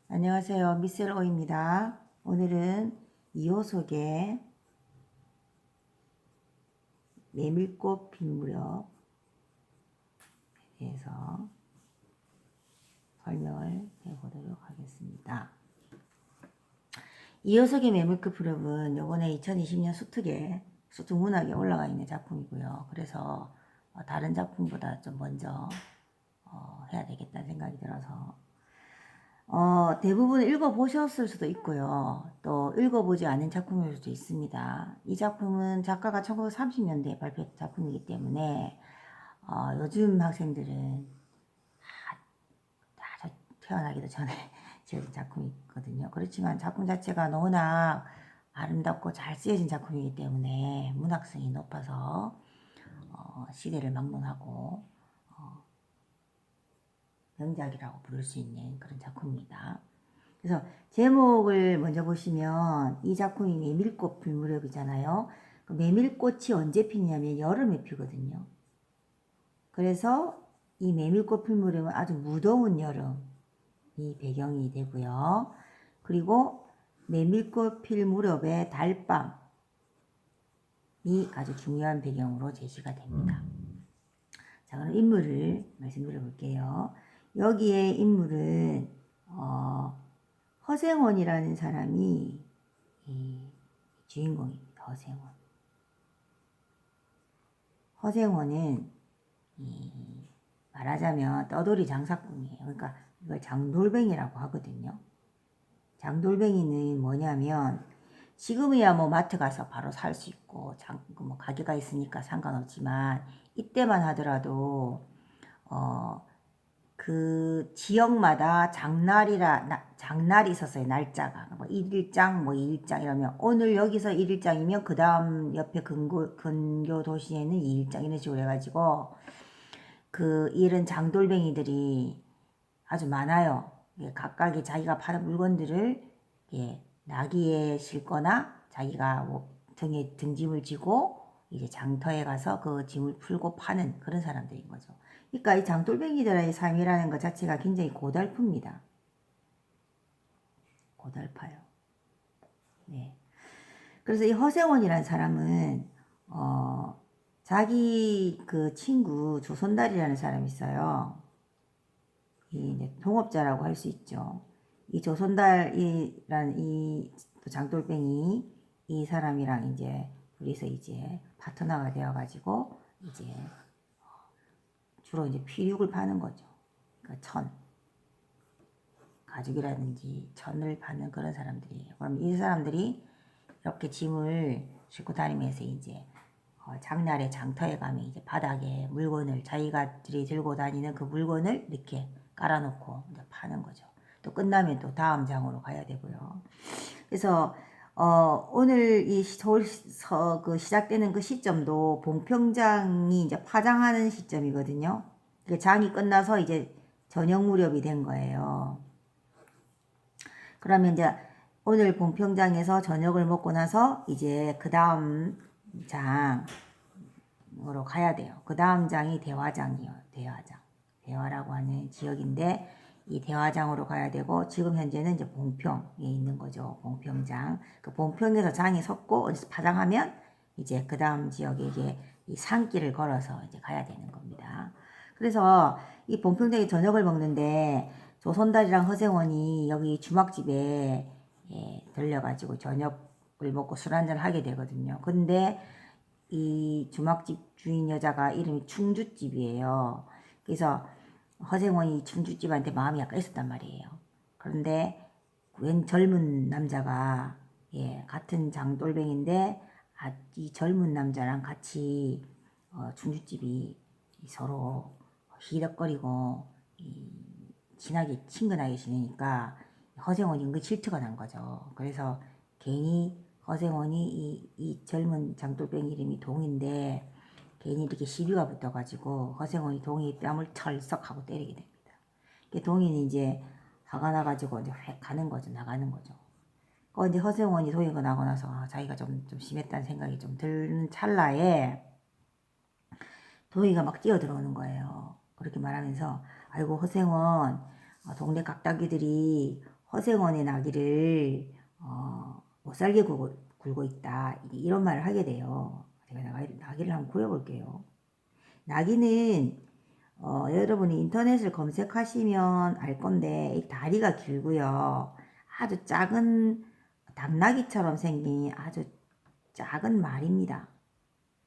안녕하세요. 미셀오입니다. 오늘은 이호석의 메밀꽃 핀 무렵에 대해서 설명을 해보도록 하겠습니다. 이호석의 메밀꽃 핀 무렵은 요번에 2020년 수특에 수특문학에 올라가 있는 작품이고요. 그래서 다른 작품보다 좀 먼저 해야 되겠다는 생각이 들어서 대부분 읽어보셨을 수도 있고요. 또 읽어보지 않은 작품일 수도 있습니다. 이 작품은 작가가 1930년대에 발표한 작품이기 때문에 요즘 학생들은 다 태어나기도 전에 지어진 작품이거든요. 그렇지만 작품 자체가 너무나 아름답고 잘 쓰여진 작품이기 때문에 문학성이 높아서 시대를 막론하고 명작이라고 부를 수 있는 그런 작품입니다. 그래서 제목을 먼저 보시면 이 작품이 메밀꽃 필 무렵이잖아요. 그 메밀꽃이 언제 피냐면 여름에 피거든요. 그래서 이 메밀꽃 필 무렵은 아주 무더운 여름이 배경이 되고요. 그리고 메밀꽃 필 무렵의 달밤이 아주 중요한 배경으로 제시가 됩니다. 자, 그럼 인물을 말씀드려 볼게요. 여기에 인물은 허생원이라는 사람이 이 주인공입니다. 허생원은 말하자면 떠돌이 장사꾼이에요. 그러니까 이걸 장돌뱅이라고 하거든요. 장돌뱅이는 뭐냐면 지금이야 뭐 마트 가서 바로 살 수 있고 뭐 가게가 있으니까 상관없지만 이때만 하더라도 그 지역마다 장날이 있었어요. 날짜가 뭐 1일장 뭐 2일장 이러면 오늘 여기서 1일장이면 그 다음 옆에 근교 도시에는 2일장 이런 식으로 해가지고 그 이런 장돌뱅이들이 아주 많아요. 각각의 자기가 파는 물건들을 나귀에 싣거나 자기가 뭐 등에 등짐을 지고 이제 장터에 가서 그 짐을 풀고 파는 그런 사람들인 거죠. 그러니까 이 장돌뱅이들의 삶이라는 것 자체가 굉장히 고달픕니다. 고달파요. 네. 그래서 이 허생원이라는 사람은 자기 그 친구 조선달이라는 사람이 있어요. 이 이제 동업자라고 할 수 있죠. 이 조선달이란 이 장돌뱅이 이 사람이랑 이제 둘이서 이제 파트너가 되어가지고 이제 주로 이제 피육을 파는 거죠. 그러니까 가죽이라든지 천을 파는 그런 사람들이에요. 그럼 이 사람들이 이렇게 짐을 싣고 다니면서 이제 장날에 장터에 가면 이제 바닥에 물건을 자기가들이 들고 다니는 그 물건을 이렇게 깔아놓고 이제 파는 거죠. 또 끝나면 또 다음 장으로 가야 되고요. 그래서 오늘 이 서울 그 시작되는 그 시점도 봉평장이 이제 파장하는 시점이거든요. 그 장이 끝나서 이제 저녁 무렵이 된 거예요. 그러면 이제 오늘 봉평장에서 저녁을 먹고 나서 이제 그 다음 장으로 가야 돼요. 그 다음 장이 대화장이요. 대화라고 하는 지역인데 이 대화장으로 가야 되고 지금 현재는 이제 봉평에 있는 거죠. 봉평장. 그 봉평에서 장이 섰고 어디서 파장하면 이제 그 다음 지역에 이제 이 산길을 걸어서 이제 가야 되는 겁니다. 그래서 이 봉평장에 저녁을 먹는데 조선달이랑 허생원이 여기 주막집에 들려가지고 저녁을 먹고 술 한잔 하게 되거든요. 근데 이 주막집 주인 여자가 이름이 충주집이에요. 그래서 허생원이 충주집한테 마음이 약간 있었단 말이에요. 그런데 웬 젊은 남자가 같은 장돌뱅인데 이 젊은 남자랑 같이 충주집이 서로 희덕거리고 친하게 친근하게 지내니까 허생원이 은근 질투가 난 거죠. 그래서 괜히 허생원이 이 젊은 장돌뱅이 이름이 동인데 괜히 이렇게 시비가 붙어가지고 허생원이 동이 뺨을 철썩하고 때리게 됩니다. 동이는 이제 화가 나가지고 이제 획 가는 거죠. 나가는 거죠. 이제 허생원이 동이가 나고 나서 자기가 좀 심했다는 생각이 좀 드는 찰나에 동이가 막 뛰어들어오는 거예요. 그렇게 말하면서 아이고 허생원 동네 각다기들이 허생원의 나귀를 못 살게 굴고 있다. 이런 말을 하게 돼요. 제가 나귀를 한번 그려볼게요. 나귀는 여러분이 인터넷을 검색하시면 알 건데 다리가 길고요. 아주 작은 당나귀처럼 생긴 아주 작은 말입니다.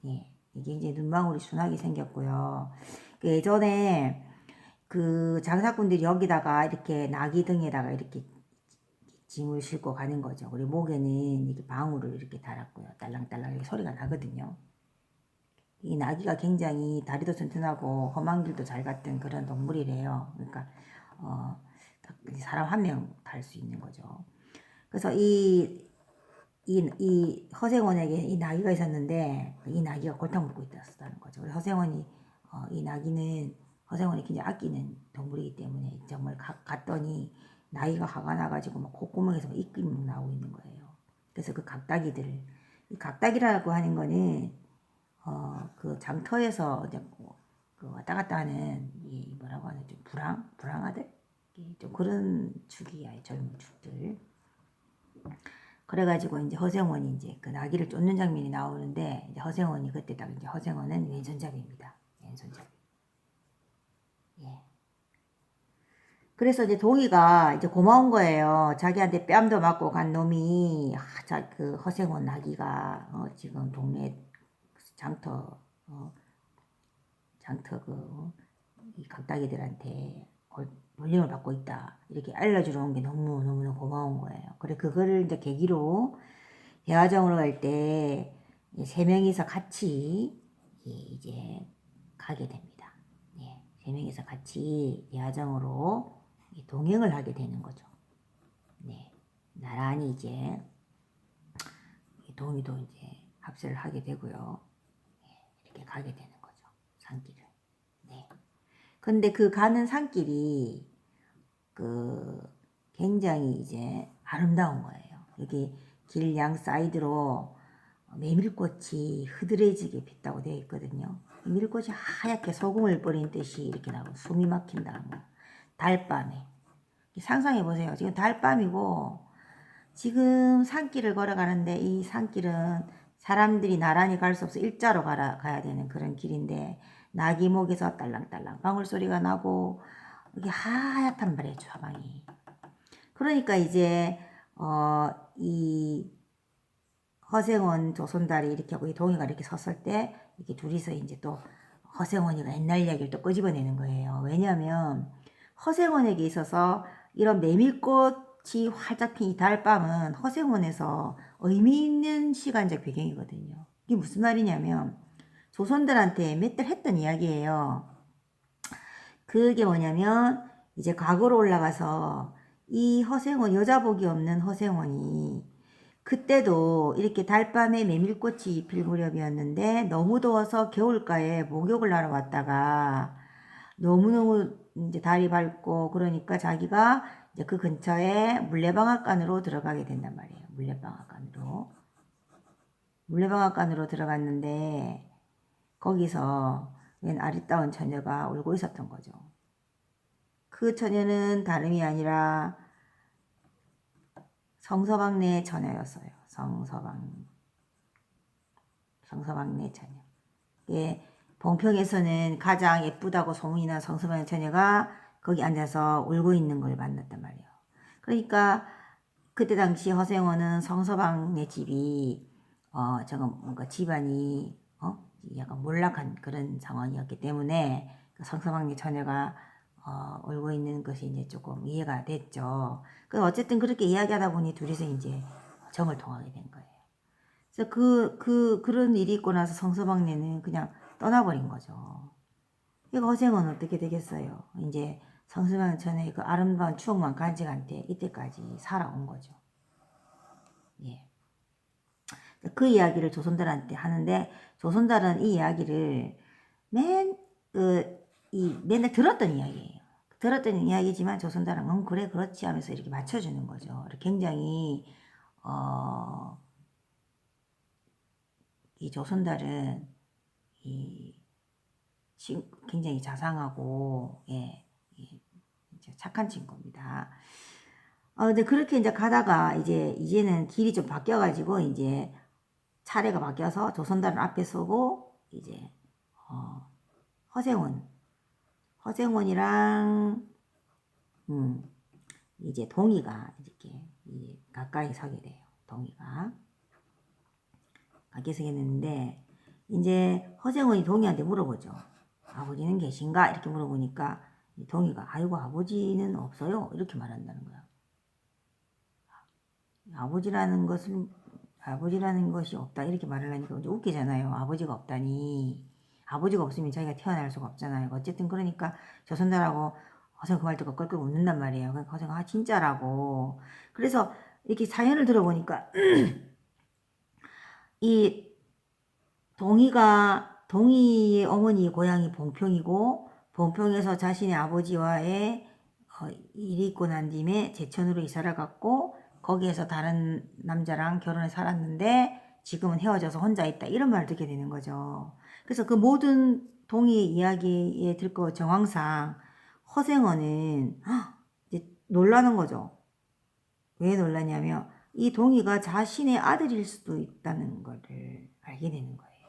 예, 이게 이제 눈망울이 순하게 생겼고요. 그 예전에 그 장사꾼들이 여기다가 이렇게 나귀 등에다가 이렇게 짐을 싣고 가는 거죠. 그리고 목에는 이렇게 방울을 이렇게 달았고요. 딸랑딸랑 이렇게 소리가 나거든요. 이 나귀가 굉장히 다리도 튼튼하고 험한 길도 잘 갔던 그런 동물이래요. 그러니까 사람 한 명 탈 수 있는 거죠. 그래서 이 허생원에게 이 나귀가 있었는데 이 나귀가 골탕 먹고 있었다는 거죠. 허생원이 이 나귀는 허생원이 굉장히 아끼는 동물이기 때문에 정말 갔더니 나귀가 화가 나가지고 막 콧구멍에서 입김이 나오고 있는 거예요. 그래서 그 각다기들을 이 각다기라고 하는 거는 그 장터에서 이제 그 왔다 갔다 하는 이 뭐라고 하는 좀 불황아들 좀 그런 축이야 젊은 축들. 그래가지고 이제 허생원이 이제 그 나귀를 쫓는 장면이 나오는데 이제 허생원이 그때 딱 이제 허생원은 왼손잡이입니다. 왼손잡이. 예. 그래서 이제 동이가 이제 고마운 거예요. 자기한테 뺨도 맞고 간 놈이 그 허생원 나귀가 지금 동네 장터 이 각다기들한테 놀림을 받고 있다. 이렇게 알려주러 온 게 너무너무 고마운 거예요. 그래, 그거를 이제 계기로 대화정으로 갈 때 세 명이서 같이 이제 가게 됩니다. 예, 세 명이서 같이 대화정으로 동행을 하게 되는 거죠. 네, 나란히 이제 동이도 이제 합세를 하게 되고요. 이렇게 가게 되는 거죠. 산길을. 네. 근데 그 가는 산길이 그 굉장히 이제 아름다운 거예요. 여기 길 양 사이드로 메밀꽃이 흐드러지게 폈다고 되어 있거든요. 메밀꽃이 하얗게 소금을 뿌린 듯이 이렇게 나고 숨이 막힌다. 달밤에 상상해 보세요. 지금 달밤이고 지금 산길을 걸어가는데 이 산길은 사람들이 나란히 갈 수 없어 일자로 가야 되는 그런 길인데 나귀목에서 딸랑딸랑 방울소리가 나고 이게 하얗단 말이에요. 좌방이. 그러니까 이제 이 허생원 조선달이 이렇게 하고 이 동이가 이렇게 섰을 때 이렇게 둘이서 이제 또 허생원이가 옛날 이야기를 또 끄집어내는 거예요. 왜냐하면 허생원에게 있어서 이런 메밀꽃이 활짝 핀 이 달밤은 허생원에서 의미 있는 시간적 배경이거든요. 이게 무슨 말이냐면 조선들한테 몇 달 했던 이야기예요. 그게 뭐냐면 이제 과거로 올라가서 이 허생원 여자복이 없는 허생원이 그때도 이렇게 달밤에 메밀꽃이 필 무렵이었는데 너무 더워서 겨울가에 목욕을 하러 왔다가 너무너무 이제 달이 밝고 그러니까 자기가 이제 그 근처에 물레방앗간으로 들어가게 된단 말이에요. 물레방앗간으로 들어갔는데 거기서 웬 아리따운 처녀가 울고 있었던 거죠. 그 처녀는 다름이 아니라 성서방네 처녀였어요. 성서방네 처녀. 예, 봉평에서는 가장 예쁘다고 소문이 난 성서방네 처녀가 거기 앉아서 울고 있는 걸 만났단 말이에요. 그러니까 그때 당시 허생원은 성서방네 집이 조금 뭔가 집안이 약간 몰락한 그런 상황이었기 때문에 그 성서방네 처녀가 울고 있는 것이 이제 조금 이해가 됐죠. 그 어쨌든 그렇게 이야기하다 보니 둘이서 이제 정을 통하게 된 거예요. 그래서 그런 일이 있고 나서 성서방네는 그냥 떠나버린 거죠. 이거 허생은 어떻게 되겠어요? 이제 성서방 전에 그 아름다운 추억만 간직한 때 이때까지 살아온 거죠. 예. 그 이야기를 조선들한테 하는데 조선들은 이 이야기를 맨날 들었던 이야기예요. 들었던 이야기지만 조선들은 그래 그렇지 하면서 이렇게 맞춰주는 거죠. 굉장히 이 조선달은 굉장히 자상하고 착한 친구입니다. 근데 그렇게 이제 가다가 이제는 길이 좀 바뀌어가지고 이제 차례가 바뀌어서 조선다른 앞에 서고 이제 허생원이랑 이제 동의가 이렇게 가까이 서게 돼요. 동의가 가까이 서게 되는데 이제 허생원이 동의한테 물어보죠. 아버지는 계신가? 이렇게 물어보니까 동의가 아이고 아버지는 없어요. 이렇게 말한다는 거야. 아버지라는 것이 없다 이렇게 말을 하니까 이제 웃기잖아요. 아버지가 없다니. 아버지가 없으면 자기가 태어날 수가 없잖아요. 어쨌든 그러니까 조선달하고 허생 그 말 듣고 껄껄 웃는단 말이에요. 그러니까 허생 진짜라고. 그래서 이렇게 사연을 들어보니까 이 동희의 어머니 고향이 봉평이고 봉평에서 자신의 아버지와의 일이 있고 난 뒤에 제천으로 이사를 갔고 거기에서 다른 남자랑 결혼해 살았는데 지금은 헤어져서 혼자 있다 이런 말을 듣게 되는 거죠. 그래서 그 모든 동희의 이야기에 들고 정황상 허생어는 이제 놀라는 거죠. 왜 놀라냐면 이 동희가 자신의 아들일 수도 있다는 것을 알게 되는 거예요.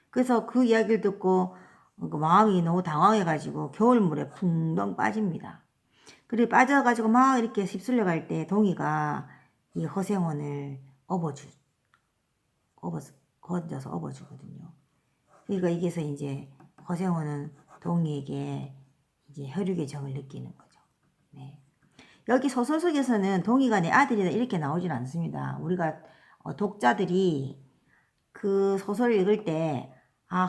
그래서 그 이야기를 듣고 마음이 너무 당황해가지고 겨울물에 풍덩 빠집니다. 그리고 빠져가지고 막 이렇게 휩쓸려 갈 때 동희가 이 허생원을 건져서 업어주거든요. 그러니까 이게서 이제 허생원은 동희에게 이제 혈육의 정을 느끼는 거죠. 네. 여기 소설 속에서는 동희가 내 아들이다 이렇게 나오진 않습니다. 우리가 독자들이 그 소설을 읽을 때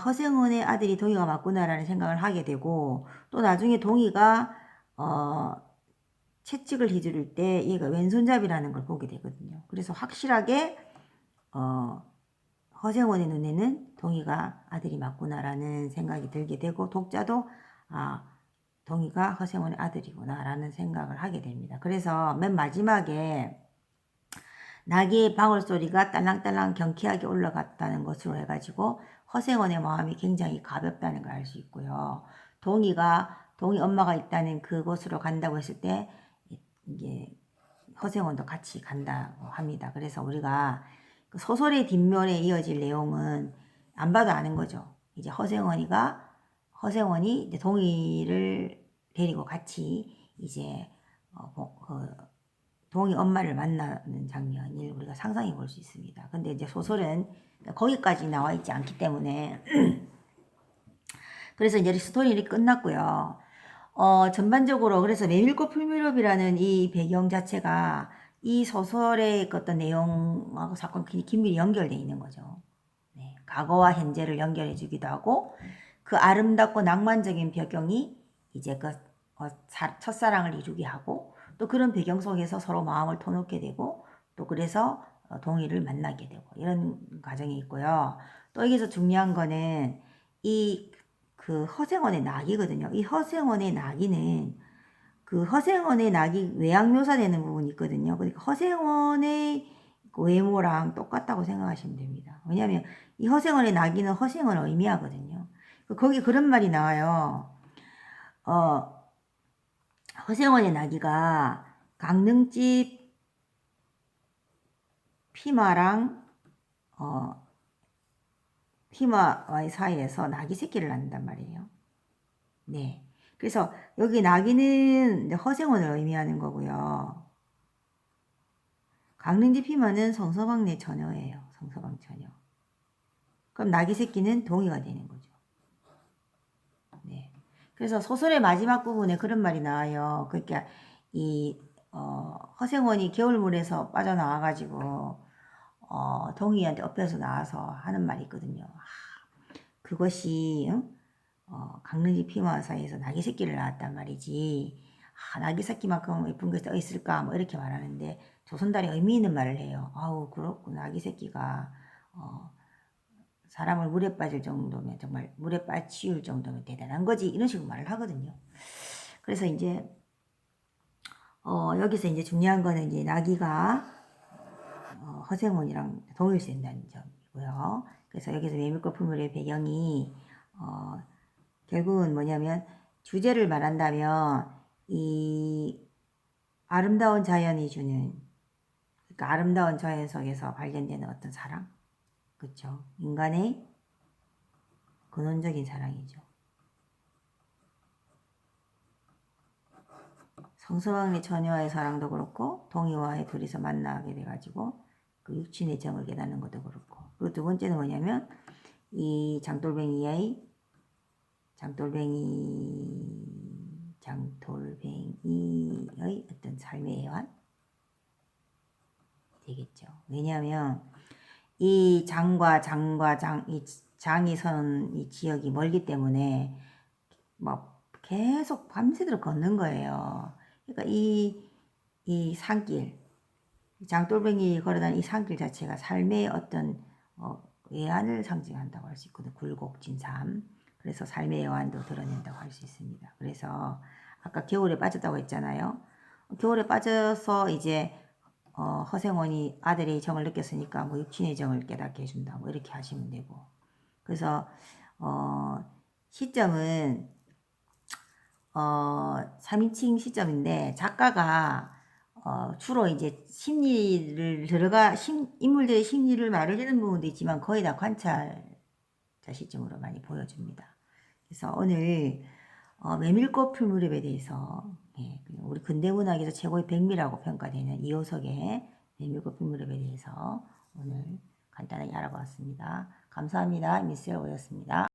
허생원의 아들이 동희가 맞구나라는 생각을 하게 되고 또 나중에 동희가 채찍을 휘두를 때 얘가 왼손잡이라는 걸 보게 되거든요. 그래서 확실하게 허생원의 눈에는 동희가 아들이 맞구나라는 생각이 들게 되고 독자도 동희가 허생원의 아들이구나라는 생각을 하게 됩니다. 그래서 맨 마지막에 낙의 방울소리가 딸랑딸랑 경쾌하게 올라갔다는 것으로 해가지고 허생원의 마음이 굉장히 가볍다는 걸 알 수 있고요. 동희 엄마가 있다는 그곳으로 간다고 했을 때 이게 허생원도 같이 간다고 합니다. 그래서 우리가 그 소설의 뒷면에 이어질 내용은 안 봐도 아는 거죠. 이제 허생원이 이제 동희를 데리고 같이 이제 동희 엄마를 만나는 장면을 우리가 상상해 볼 수 있습니다. 근데 이제 소설은 거기까지 나와 있지 않기 때문에 그래서 이제 스토리는 끝났고요. 전반적으로 그래서 메밀꽃 풀무렵이라는 이 배경 자체가 이 소설의 어떤 내용하고 사건 긴밀히 연결되어 있는 거죠. 네, 과거와 현재를 연결해 주기도 하고 그 아름답고 낭만적인 배경이 이제 첫사랑을 이루게 하고 또 그런 배경 속에서 서로 마음을 터놓게 되고 또 그래서 동희를 만나게 되고 이런 과정이 있고요. 또 여기서 중요한 거는 그 허생원의 낙이거든요. 이 허생원의 낙이는 그 허생원의 낙이 외양 묘사되는 부분이 있거든요. 그러니까 허생원의 외모랑 똑같다고 생각하시면 됩니다. 왜냐하면 이 허생원의 낙이는 허생원을 의미하거든요. 거기 그런 말이 나와요. 허생원의 낙이가 강릉집 피마랑 피마와의 사이에서 낙이 새끼를 낳는단 말이에요. 네. 그래서 여기 낙이는 허생원을 의미하는 거고요. 강릉집 피마는 성서방네 처녀예요. 성서방 처녀. 그럼 낙이 새끼는 동의가 되는 거죠. 네. 그래서 소설의 마지막 부분에 그런 말이 나와요. 그러니까 허생원이 겨울물에서 빠져나와가지고 동희한테 엎여서 나와서 하는 말이 있거든요. 그것이 강릉지 피마 사이에서 낙이 새끼를 낳았단 말이지. 낙이 새끼만큼 예쁜 것이 어디 있을까? 뭐 이렇게 말하는데 조선달이 의미 있는 말을 해요. 아우 그렇구나. 낙이 새끼가 사람을 물에 빠질 정도면 정말 물에 빠치울 정도면 대단한 거지. 이런 식으로 말을 하거든요. 그래서 이제 여기서 이제 중요한 거는 이제 낙이가 허생원이랑 동일시된다는 점이고요. 그래서 여기서 메밀꽃 풀물의 배경이 결국은 뭐냐면 주제를 말한다면 이 아름다운 자연이 주는, 그러니까 아름다운 자연 속에서 발견되는 어떤 사랑, 그렇죠? 인간의 근원적인 사랑이죠. 성서왕의 처녀와의 사랑도 그렇고 동의와의 둘이서 만나게 돼가지고 그 육친의 정을 깨닫는 것도 그렇고, 그리고 두 번째는 뭐냐면 이 장돌뱅이의 어떤 삶의 애환 되겠죠. 왜냐하면 이 이 장이 서는 이 지역이 멀기 때문에 막 계속 밤새도록 걷는 거예요. 그러니까 이 산길, 장돌뱅이 걸어다니는 이 산길 자체가 삶의 어떤 애환을 상징한다고 할 수 있거든요. 굴곡진 삶. 그래서 삶의 애환도 드러낸다고 할 수 있습니다. 그래서 아까 겨울에 빠졌다고 했잖아요. 겨울에 빠져서 이제 허생원이 아들의 정을 느꼈으니까 뭐 육친의 정을 깨닫게 해준다. 뭐 이렇게 하시면 되고. 그래서 시점은 3인칭 시점인데 작가가 주로 이제 인물들의 심리를 말해주는 부분도 있지만 거의 다 관찰자 시점으로 많이 보여줍니다. 그래서 오늘 메밀꽃 풀 무렵에 대해서, 예, 우리 근대문학에서 최고의 백미라고 평가되는 이호석의 메밀꽃 풀 무렵에 대해서 오늘 간단하게 알아봤습니다. 감사합니다. 미스여였습니다.